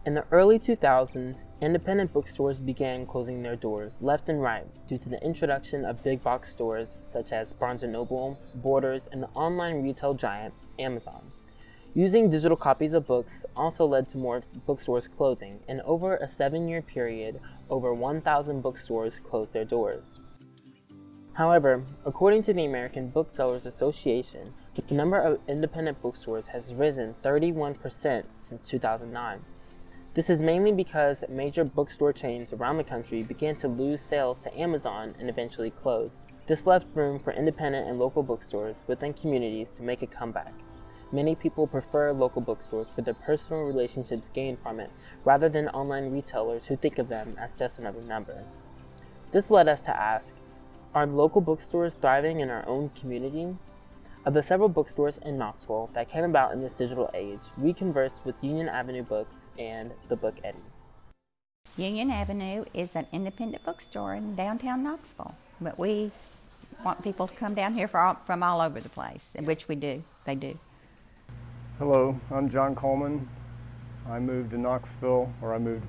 In the early 2000s, independent bookstores began closing their doors left and right due to the introduction of big box stores such as Barnes & Noble, Borders, and the online retail giant Amazon. Using digital copies of books also led to more bookstores closing, and over a 7-year period, over 1,000 bookstores closed their doors. However, according to the American Booksellers Association, the number of independent bookstores has risen 31% since 2009. This is mainly because major bookstore chains around the country began to lose sales to Amazon and eventually closed. This left room for independent and local bookstores within communities to make a comeback. Many people prefer local bookstores for the personal relationships gained from it, rather than online retailers who think of them as just another number. This led us to ask, are local bookstores thriving in our own community? Of the several bookstores in Knoxville that came about in this digital age, we conversed with Union Avenue Books and the Book Eddy. Union Avenue is an independent bookstore in downtown Knoxville, but we want people to come down here from all over the place, which we do. They do. Hello, I'm John Coleman. I moved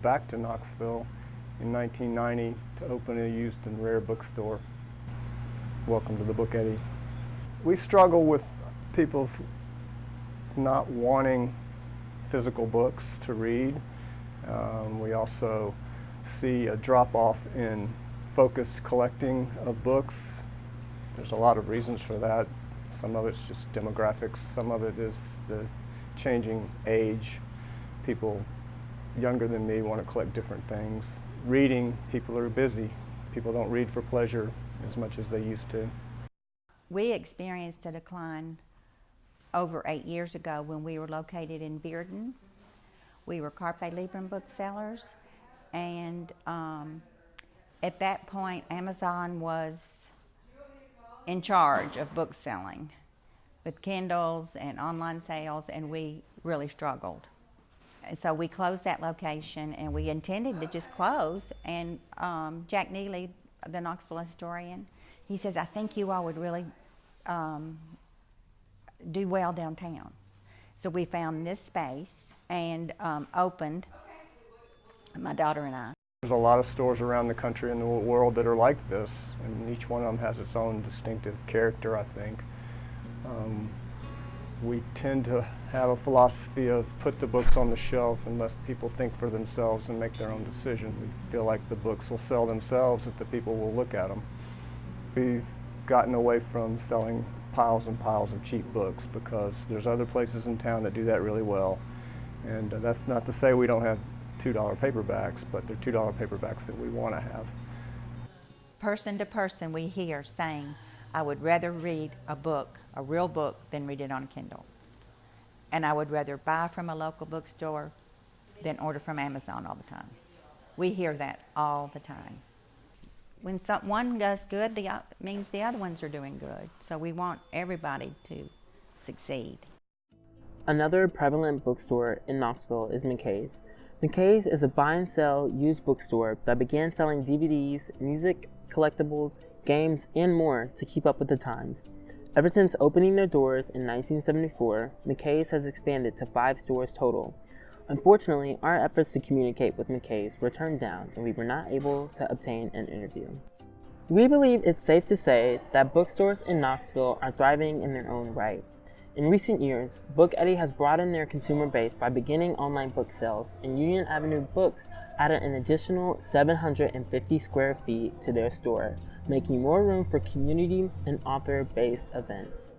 back to Knoxville in 1990 to open a used and rare bookstore. Welcome to the Book Eddy. We struggle with people's not wanting physical books to read. We also see a drop-off in focused collecting of books. There's a lot of reasons for that. Some of it's just demographics, some of it is the changing age. People younger than me want to collect different things. Reading, people are busy. People don't read for pleasure as much as they used to. We experienced a decline over 8 years ago when we were located in Bearden. We were Carpe Librum booksellers, and at that point Amazon was in charge of book selling with Kindles and online sales, and we really struggled. And so we closed that location, and we intended to just close, and Jack Neely, the Knoxville historian, he says, I think you all would really do well downtown. So we found this space and opened, my daughter and I. There's a lot of stores around the country and the world that are like this, and each one of them has its own distinctive character, I think. We tend to have a philosophy of put the books on the shelf and let people think for themselves and make their own decision. We feel like the books will sell themselves if the people will look at them. We've gotten away from selling piles and piles of cheap books because there's other places in town that do that really well. And that's not to say we don't have $2 paperbacks, but they're $2 paperbacks that we want to have. Person to person we hear saying, I would rather read a book, a real book, than read it on Kindle. And I would rather buy from a local bookstore than order from Amazon all the time. We hear that all the time. When one does good, it means the other ones are doing good. So we want everybody to succeed. Another prevalent bookstore in Knoxville is McKay's. McKay's is a buy and sell used bookstore that began selling DVDs, music, collectibles, games, and more to keep up with the times. Ever since opening their doors in 1974, McKay's has expanded to 5 stores total. Unfortunately, our efforts to communicate with McKay's were turned down, and we were not able to obtain an interview. We believe it's safe to say that bookstores in Knoxville are thriving in their own right. In recent years, Book Eddy has broadened their consumer base by beginning online book sales, and Union Avenue Books added an additional 750 square feet to their store, making more room for community and author-based events.